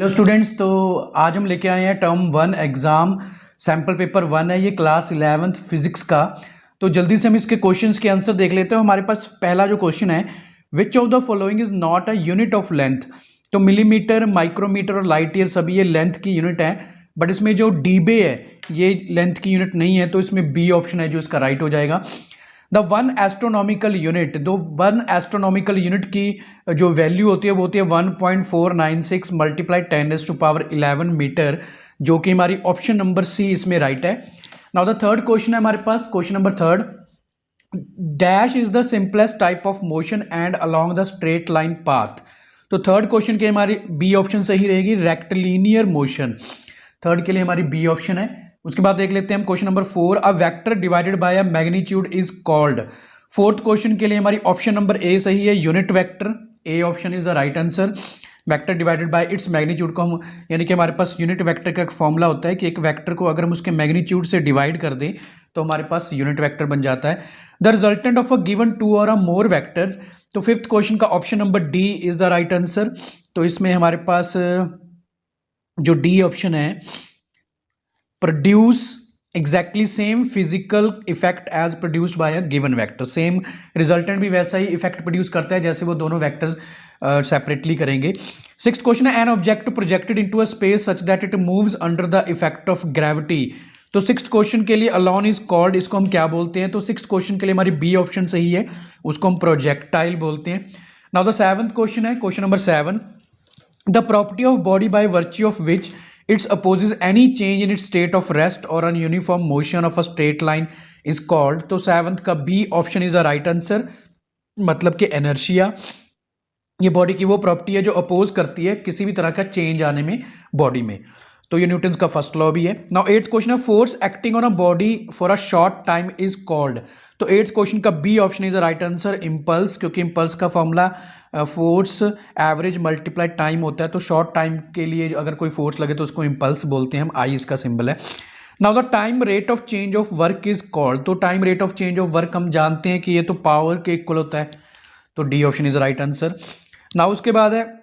Hello students, तो आज हम लेके आए हैं टर्म 1 एग्ज़ाम सैम्पल पेपर 1 है। ये क्लास 11th फिजिक्स का। तो जल्दी से हम इसके क्वेश्चंस के आंसर देख लेते हैं। हमारे पास पहला जो क्वेश्चन है, विच of the following is not a unit of length. तो मिलीमीटर, माइक्रोमीटर और लाइट ईयर सभी ये लेंथ की यूनिट है, बट इसमें जो डीबे है ये लेंथ की यूनिट नहीं है। तो इसमें बी ऑप्शन है जो इसका राइट हो जाएगा। द वन एस्ट्रोनॉमिकल यूनिट, दो वन एस्ट्रोनॉमिकल यूनिट की जो वैल्यू होती है वो होती है 1.496 मल्टीप्लाई 10⁻11 मीटर, जो कि हमारी ऑप्शन नंबर सी इसमें राइट है। नाउ द थर्ड क्वेश्चन है हमारे पास, question number third, dash is the simplest type of motion and along the straight line path. तो थर्ड क्वेश्चन के हमारी बी ऑप्शन सही रहेगी, रेक्टिलिनियर मोशन। थर्ड के लिए हमारी बी ऑप्शन है। उसके बाद देख लेते हैं हम question number 4, a vector divided by a magnitude is called. Fourth question के लिए हमारी ऑप्शन नंबर ए सही है, unit vector. A option is the right answer. Vector divided by its magnitude को हम, यानी कि हमारे पास यूनिट वेक्टर का एक फॉर्मूला होता है कि एक वेक्टर को अगर हम उसके मैग्नीट्यूड से डिवाइड कर दें तो हमारे पास यूनिट वेक्टर बन जाता है। The resultant of a given two or a more vectors. तो फिफ्थ क्वेश्चन का option number D is the right answer. तो इसमें हमारे पास जो डी ऑप्शन है, produce exactly same physical effect as produced by a given vector. Same resultant भी वैसा ही इफेक्ट प्रोड्यूस करता है जैसे वो दोनों वेक्टर्स सेपरेटली करेंगे। सिक्स्थ क्वेश्चन है, an object projected into a space such that it moves under the effect of gravity. तो सिक्स्थ क्वेश्चन के लिए अलोन इज कॉल्ड, इसको हम क्या बोलते हैं? तो सिक्स्थ क्वेश्चन के लिए हमारी बी ऑप्शन सही है, उसको हम प्रोजेक्टाइल बोलते हैं। नाउ द सेवंथ क्वेश्चन है, question number 7, the property of body by virtue of which its opposes any change in its state of rest और an uniform motion of a straight line is called. तो seventh का B option is a right answer, मतलब कि inertia. ये body की वो property है जो अपोज करती है किसी भी तरह का चेंज आने में बॉडी में। तो ये न्यूटन्स का फर्स्ट लॉ भी है। नाउ एट्थ क्वेश्चन है, force acting on a body for a short time is called. तो एट्थ क्वेश्चन का B option is the right answer, impulse, क्योंकि इंपल्स का formula force average multiply time होता है। तो शॉर्ट टाइम के लिए अगर कोई फोर्स लगे तो उसको इंपल्स बोलते हैं हम, आई इसका सिंबल है। Now the time rate of change of work is called. तो time rate of change of work हम जानते हैं कि ये तो पावर के इक्वल होता है। तो D option is right answer. Now उसके बाद है,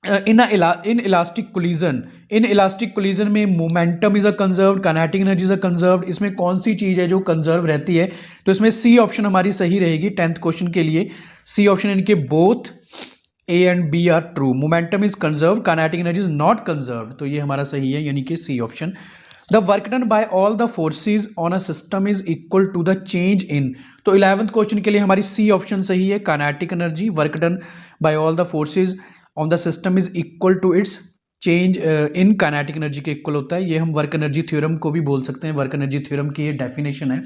inelastic collision, inelastic collision में momentum is a conserved, kinetic energy is a conserved. इसमें कौन सी चीज है जो कंजर्व रहती है? तो इसमें सी ऑप्शन हमारी सही रहेगी टेंथ क्वेश्चन के लिए। सी ऑप्शन, इनके both A and B are true. Momentum is conserve, kinetic energy is not conserve. तो ये हमारा सही है, यानी कि C option. The work done by all the forces on a system is equal to the change in. तो 11th question के लिए हमारी सी ऑप्शन सही है, kinetic energy, work done by all the forces on the system is equal to its change in kinetic energy के equal होता है। ये हम वर्क एनर्जी थ्योरम को भी बोल सकते हैं, वर्क एनर्जी थ्योरम की ये डेफिनेशन है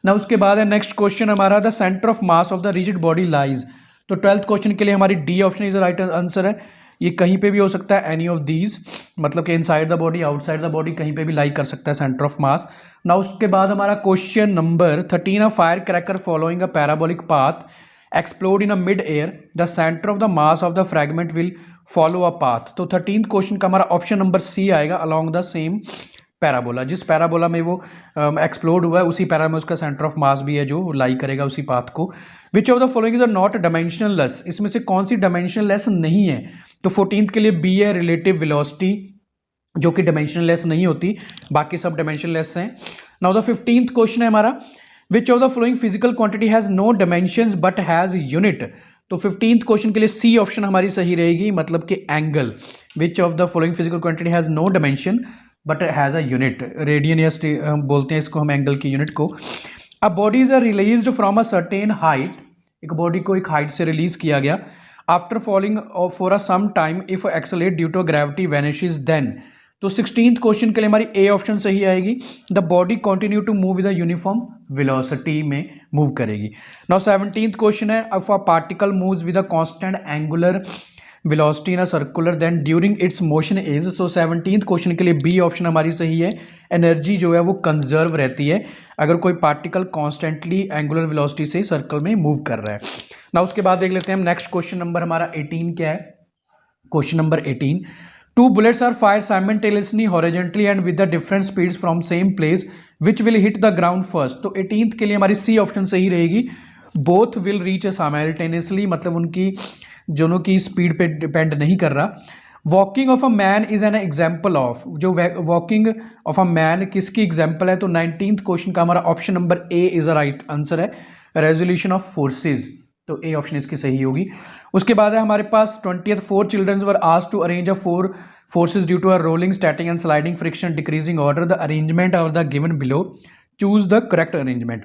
ना। उसके बाद है नेक्स्ट क्वेश्चन हमारा, the centre of mass of the rigid body lies. तो 12th क्वेश्चन के लिए हमारी D option is right answer है। ये कहीं पे भी हो सकता है, एनी ऑफ दीज, मतलब कि inside the body, outside the body, कहीं पे भी लाई कर सकता है सेंटर ऑफ मास ना। उसके बाद हमारा question number 13, a fire cracker following a parabolic path explode in a mid air, the centre of the mass of the fragment will follow a path. तो 13th क्वेश्चन का हमारा ऑप्शन नंबर सी आएगा, along the same parabola. जिस parabola में वो explode हुआ है उसी पैरा में उसका सेंटर ऑफ मास भी है जो लाई करेगा उसी पाथ को। विच of the following is not dimensional less, इसमें से कौन सी डायमेंशनल लेस नहीं है? तो 14th के लिए बी है, रिलेटिव वेलोसिटी, जो कि डायमेंशनल लेस नहीं होती, बाकी सब डायमेंशनल लेस हैं। नाउ द 15th क्वेश्चन है हमारा, which of the following physical quantity has no dimensions but has unit. तो 15th क्वेश्चन के लिए सी ऑप्शन हमारी सही रहेगी, मतलब कि angle. Which of the following physical quantity has no dimension but has a unit, radian या बोलते हैं इसको हम एंगल की यूनिट को। अब bodies are released from a certain height, एक बॉडी को एक हाइट से रिलीज किया गया, after falling for a some time if accelerate due to gravity vanishes then. तो 16th क्वेश्चन के लिए हमारी ए ऑप्शन सही आएगी, the body continue to move with a uniform velocity में मूव करेगी। नाउ 17th क्वेश्चन है, if a particle moves with a constant angular velocity in a circular then during its motion is. So 17th question के लिए B option हमारी सही है, energy जो है वो कंजर्व रहती है अगर कोई पार्टिकल कॉन्स्टेंटली एंगुलर वेलोसिटी से सर्कल में मूव कर रहा है ना। उसके बाद देख लेते हैं हम नेक्स्ट क्वेश्चन नंबर हमारा 18 क्या है। Question number 18, two bullets are fired simultaneously horizontally and with the different speeds from same place, which will hit the ground first. तो 18th के लिए हमारी सी ऑप्शन सही रहेगी, बोथ विल रीच साइमल्टेनियसली, मतलब उनकी दोनों की स्पीड पे डिपेंड नहीं कर रहा। Walking of a man is an example of, जो वॉकिंग ऑफ अ मैन किसकी एग्जाम्पल है, तो 19th क्वेश्चन का हमारा option number A is a right answer है, रेजोल्यूशन ऑफ फोर्सेज, तो ए ऑप्शन इसकी सही होगी। उसके बाद है हमारे पास 20th 4 childrens were asked to arrange a 4 forces due to a rolling, static and sliding friction decreasing order. The arrangement of the given below. Choose the correct arrangement.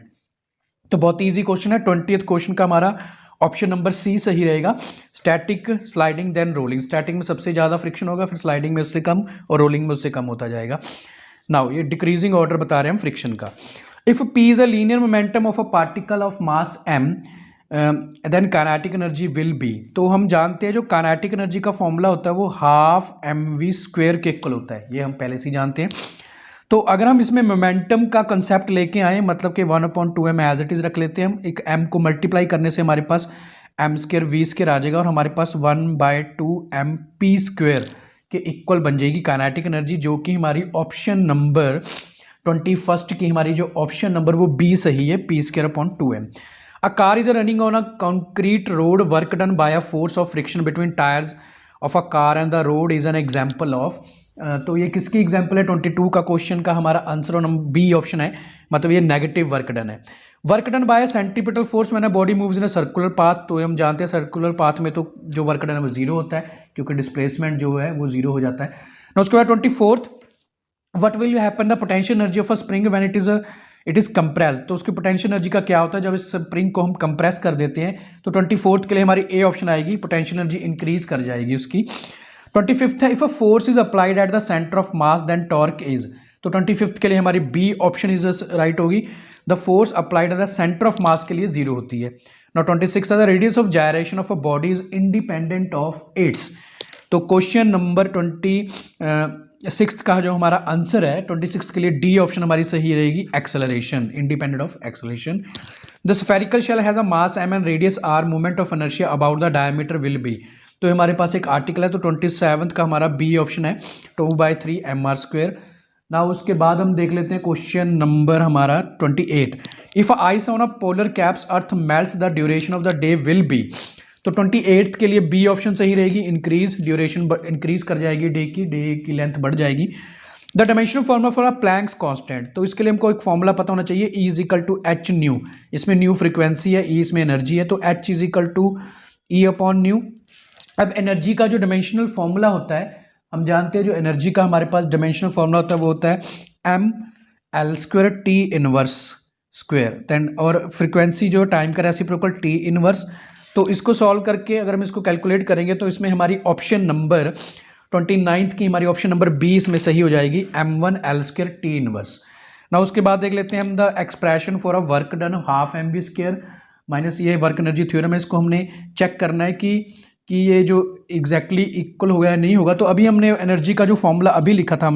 तो बहुत ईजी क्वेश्चन है। 20th क्वेश्चन का हमारा option number C सही रहेगा, static, sliding then rolling. Static में सबसे ज़्यादा फ्रिक्शन होगा, फिर स्लाइडिंग में उससे कम और रोलिंग में उससे कम होता जाएगा। नाउ ये डिक्रीजिंग ऑर्डर बता रहे हैं हम फ्रिक्शन का। If P is a linear momentum of a particle of mass M then kinetic energy will be, तो हम जानते हैं जो काइनेटिक एनर्जी का फॉर्मूला होता है वो हाफ एम वी स्क्वेयर के इक्वल होता है, ये हम पहले से ही जानते हैं। तो अगर हम इसमें मोमेंटम का कंसेप्ट लेके आए, मतलब कि 1/2m एज इट इज़ रख लेते हैं हम, एक m को मल्टीप्लाई करने से हमारे पास m स्क्वेयर वी स्क्वेयर आ जाएगा और हमारे पास 1/2m पी स्क्वेयर के इक्वल बन जाएगी काइनेटिक एनर्जी, जो कि हमारी ऑप्शन नंबर 21 की हमारी जो ऑप्शन नंबर वो बी सही है, P square upon 2m। A car is running on a concrete road, work done by a force of friction between tires of a car and the road is an example of, तो ये किसकी example है, 22 का question का हमारा answer number B option है, मतलब ये नेगेटिव वर्क डन है। Work done by centripetal force मैंने body moves in circular path, तो हम जानते हैं सर्कुलर पाथ में तो जो वर्क डन है वो जीरो होता है, क्योंकि डिस्प्लेसमेंट जो है वो जीरो हो जाता है ना। उसके बाद 24th, what will happen the potential energy of a spring when it is compressed, तो उसकी पोटेंशियल एनर्जी का क्या होता है जब इस स्प्रिंग को हम कंप्रेस कर देते हैं। तो 24th के लिए हमारी ए ऑप्शन आएगी, पोटेंशियल एनर्जी इंक्रीज कर जाएगी उसकी। 25th है, if a force is applied at the centre of mass then torque is, तो 25th के लिए हमारी बी ऑप्शन इज राइट होगी, the force applied at the centre of mass के लिए जीरो होती है। Now 26th, the radius of gyration of a body is independent of its, तो क्वेश्चन नंबर 26 का जो हमारा आंसर है 26 के लिए डी ऑप्शन हमारी सही रहेगी, acceleration, independent of acceleration. The spherical shell has a mass m and radius r, moment of inertia about the diameter will be, तो हमारे पास एक आर्टिकल है, तो 27th का हमारा बी ऑप्शन है, 2/3 mr²। ना उसके बाद हम देख लेते हैं क्वेश्चन नंबर हमारा 28, if ice on a polar caps earth melts the duration of the day will be, तो 28th के लिए बी ऑप्शन सही रहेगी, इंक्रीज, ड्यूरेशन इंक्रीज कर जाएगी, डे की लेंथ बढ़ जाएगी। The dimensional formula for a Planck's constant, तो इसके लिए हमको एक फॉर्मूला पता होना चाहिए, E is equal to H nu, इसमें न्यू फ्रीक्वेंसी है, E इसमें एनर्जी है, तो H is equal to E upon nu. अब एनर्जी का जो डायमेंशनल फॉर्मूला होता है, हम जानते हैं जो एनर्जी का हमारे पास डायमेंशनल फॉर्मूला होता है वो होता है ml² T inverse square, then और फ्रीक्वेंसी जो टाइम का रेसिप्रोकल T इनवर्स। तो इसको सॉल्व करके अगर हम इसको कैलकुलेट करेंगे तो इसमें हमारी ऑप्शन नंबर 29th की हमारी ऑप्शन नंबर बी इसमें सही हो जाएगी, m1l² T इनवर्स। ना उसके बाद देख लेते हैं हम the expression for a work done half M V square minus ये वर्क एनर्जी थ्योरम है, इसको हमने चेक करना है कि ये जो एग्जैक्टली इक्वल हो गया नहीं होगा। तो अभी हमने एनर्जी का जो फॉर्मूला अभी लिखा था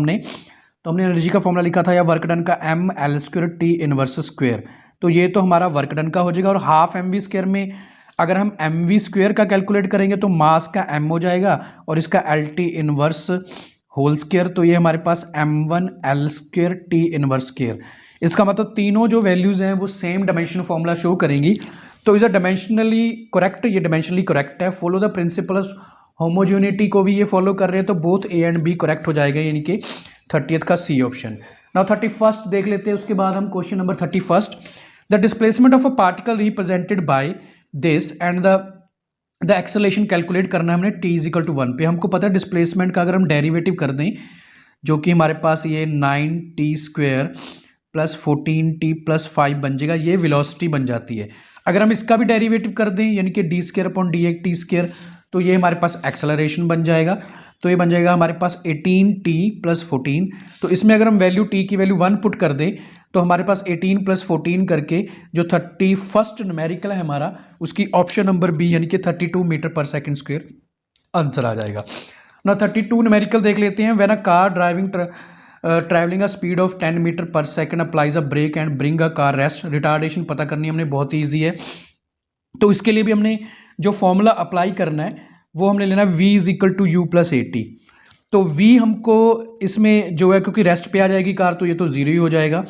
तो हमने एनर्जी का फॉर्मूला लिखा था या वर्क डन का ml² T इनवर्स स्क्वेयर, तो ये तो हमारा वर्क डन का हो जाएगा। और हाफ एम वी स्क्वेयर में अगर हम एम वी स्क्वेयर का कैलकुलेट करेंगे तो मास का m हो जाएगा और इसका LT इनवर्स होल स्क्वेयर, तो ये हमारे पास m1l² T इनवर्स स्क्वेयर। इसका मतलब तीनों जो वैल्यूज़ हैं वो सेम डायमेंशन फॉर्मूला शो करेंगी, तो इज अ डायमेंशनली करेक्ट, ये डायमेंशनली करेक्ट है। Follow the principle of homogeneity को भी ये फॉलो कर रहे हैं, तो both A and B correct हो जाएगा, यानी कि 30th का सी ऑप्शन। नाउ 31st देख लेते हैं, उसके बाद हम question number 31, the displacement of a particle represented by this and the acceleration calculate करना है हमने t इज इक्वल टू 1 पे। हमको पता है डिस्प्लेसमेंट का अगर हम डेरिवेटिव कर दें, जो कि हमारे पास ये 9t² + 14t + 5 बन जाएगा, ये वेलोसिटी बन जाती है। अगर हम इसका भी डेरिवेटिव कर दें यानी कि d²/dT², तो ये हमारे पास एक्सेलरेशन बन जाएगा, तो ये बन जाएगा हमारे पास 18t + 14। तो इसमें अगर हम वैल्यू t की वैल्यू 1 पुट कर दें तो हमारे पास 18 + 14 करके जो 31st न्यूमेरिकल है हमारा, उसकी ऑप्शन नंबर बी यानी कि 32 मीटर/सेकंड² आंसर आ जाएगा ना। 32 न्यूमेरिकल देख लेते हैं। When a car travelling a speed of 10 metre per second applies a brake and bring a car rest, retardation पता करनी हमने, बहुत ही ईजी है। तो इसके लिए भी हमने जो फॉर्मूला अप्लाई करना है वो हमने लेना v is equal to u + at। तो v हमको इसमें जो है, क्योंकि रेस्ट पे आ जाएगी कार तो ये तो जीरो ही हो जाएगा।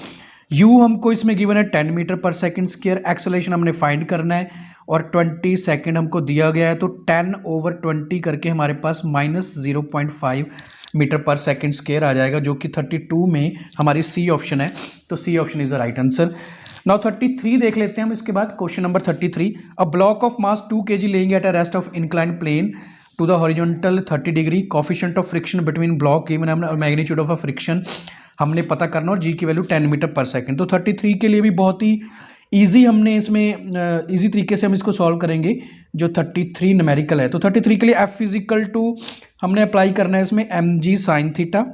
u हमको इसमें गिवन है 10 मीटर/सेकंड स्क्वायर, एक्सेलरेशन हमने फाइंड करना है और 20 सेकेंड हमको दिया गया है, तो 10/20 करके हमारे पास -0.5 मीटर पर सेकेंड स्क्वायर आ जाएगा, जो कि 32 में हमारी सी ऑप्शन है। तो C option is the right answer. Now 33 देख लेते हैं हम इसके बाद। Question number 33, a block of mass 2 kg lying at a rest of incline plane to the horizontal 30 degree, coefficient of friction between block given है और magnitude of a friction हमने पता करना और जी की वैल्यू 10 मीटर पर सेकेंड। तो 33 के लिए भी बहुत ही ईजी, हमने इसमें ईजी तरीके से हम इसको सॉल्व करेंगे। जो 33 न्यूमेरिकल है, तो 33 के लिए एफ फिजिकल टू हमने अप्लाई करना है इसमें mg sin थीटा।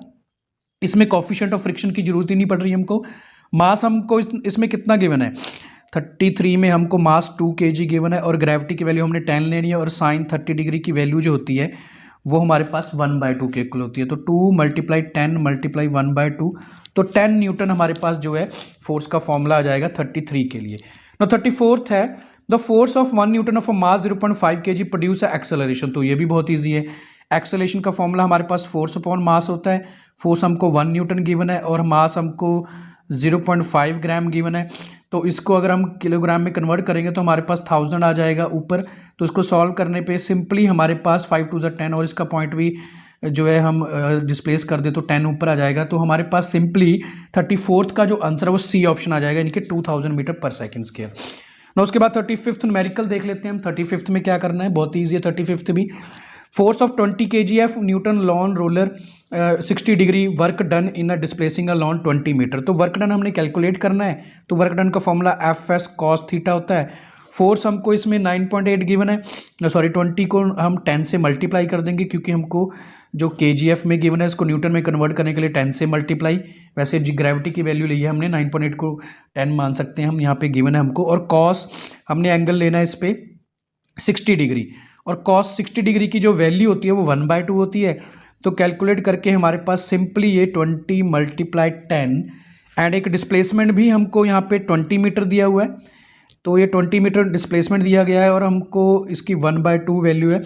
इसमें कोफिशिएंट ऑफ फ्रिक्शन की जरूरत ही नहीं पड़ रही हमको। मास हमको इसमें कितना गिवन है, 33 में हमको मास 2 kg गिवन है और ग्रेविटी की वैल्यू हमने 10 लेनी है और साइन 30 डिग्री की वैल्यू जो होती है वो हमारे पास 1/2 के इक्वल होती है। तो 2 × 10 × 1/2, तो 10 न्यूटन हमारे पास जो है फोर्स का फॉर्मूला आ जाएगा 33 के लिए। नो 34th है, the force of 1 Newton of a mass 0.5 kg produce acceleration. तो ये भी बहुत ईजी है। एक्सेलरेशन का फॉर्मूला हमारे पास फोर्स अपॉन मास होता है। फोर्स हमको 1 न्यूटन गिवन है और मास हमको 0.5 ग्राम गिवन है। तो इसको अगर हम किलोग्राम में कन्वर्ट करेंगे तो हमारे पास 1000 आ जाएगा ऊपर। तो इसको सॉल्व करने पे सिंपली हमारे पास 5 × 10 और इसका पॉइंट भी जो है हम डिस्प्लेस कर दे तो 10 ऊपर आ जाएगा। तो हमारे पास सिंपली 34th का जो आंसर है वो सी ऑप्शन आ जाएगा, यानी कि 2000 मीटर पर सेकेंड स्क्वायर। ना उसके बाद 35th न्यूमेरिकल देख लेते हैं हम। 35th में क्या करना है, बहुत ईजी है 35th भी। Force of 20 kgf newton lawn roller 60 degree work done in a displacing a lawn 20 metre. तो वर्क डन हमने कैलकुलेट करना है। तो वर्क डन का फॉर्मूला FS cos थीटा होता है। फोर्स हमको इसमें 9.8 गिवन है, सॉरी 20 को हम 10 से मल्टीप्लाई कर देंगे क्योंकि हमको जो kgf में गिवन है इसको न्यूटन में कन्वर्ट करने के लिए 10 से मल्टीप्लाई। वैसे ग्रेविटी की वैल्यू ली है हमने 9.8 को 10 मान सकते हैं हम, यहाँ पे गिवन है हमको। और कॉस हमने एंगल लेना है इस पर 60 डिग्री, और कॉस 60 डिग्री की जो वैल्यू होती है वो 1/2 होती है। तो कैलकुलेट करके हमारे पास सिंपली ये 20 × 10 एंड एक डिस्प्लेसमेंट भी हमको यहाँ पे 20 मीटर दिया हुआ है। तो ये 20 मीटर डिस्प्लेसमेंट दिया गया है और हमको इसकी 1/2 वैल्यू है,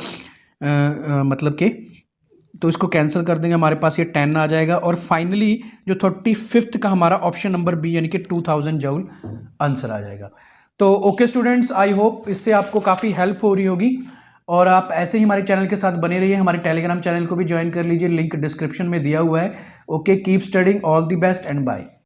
मतलब कि तो इसको कैंसिल कर देंगे, हमारे पास ये 10 आ जाएगा। और फाइनली जो 35th का हमारा ऑप्शन नंबर बी यानी कि 2000 जूल आंसर आ जाएगा। तो ओके स्टूडेंट्स, आई होप इससे आपको काफ़ी हेल्प हो रही होगी और आप ऐसे ही हमारे चैनल के साथ बने रहिए। हमारे टेलीग्राम चैनल को भी ज्वाइन कर लीजिए, लिंक डिस्क्रिप्शन में दिया हुआ है। Okay, keep studying, all the best and bye.